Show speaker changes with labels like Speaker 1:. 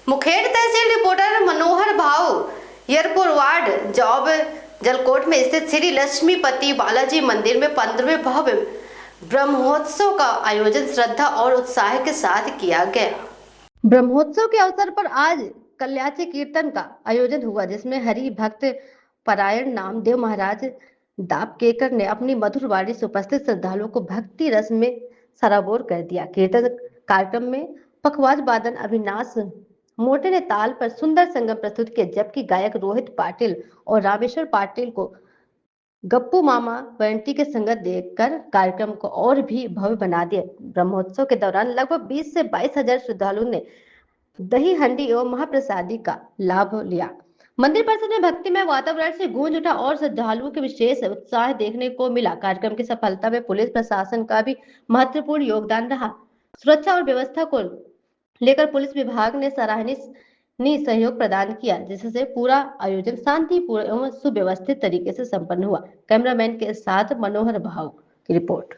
Speaker 1: मुखेड़ तहसील reporter Manohar भाऊ airport ward job Jalkot में स्थित श्री लक्ष्मीपति बालाजी मंदिर में 15वें भव्य ब्रह्मोत्सव का आयोजन श्रद्धा और उत्साह के साथ किया गया। ब्रह्मोत्सव के अवसर पर आज कल्याची कीर्तन का आयोजन हुआ, जिसमें हरि भक्त परायण नामदेव महाराज दापकेकर ने अपनी मधुर वाणी से उपस्थित श्रद्धालुओं को भक्ति रस में सराबोर कर दिया। कीर्तन कार्यक्रम में पखवाज वादन अविनाश मोटे ने ताल पर सुंदर संगम प्रस्तुत किया, जबकि गायक रोहित पाटिल और रामेश्वर पाटिल को गप्पू मामा बंटी के संगत देकर कार्यक्रम को और भी भव्य बना दिया। ब्रह्मोत्सव के दौरान लगभग 20 से 22 हजार श्रद्धालुओं ने दही हंडी एवं महाप्रसादी का लाभ लिया। मंदिर परिसर में भक्तिमय वातावरण से गूंज उठा और श्रद्धालुओं के विशेष उत्साह देखने को मिला। कार्यक्रम की सफलता में पुलिस प्रशासन का भी महत्वपूर्ण योगदान रहा। सुरक्षा और व्यवस्था को लेकर पुलिस विभाग ने सराहनीय सहयोग प्रदान किया, जिससे पूरा आयोजन शांतिपूर्ण एवं सुव्यवस्थित तरीके से संपन्न हुआ। कैमरामैन के साथ मनोहर भाव की रिपोर्ट।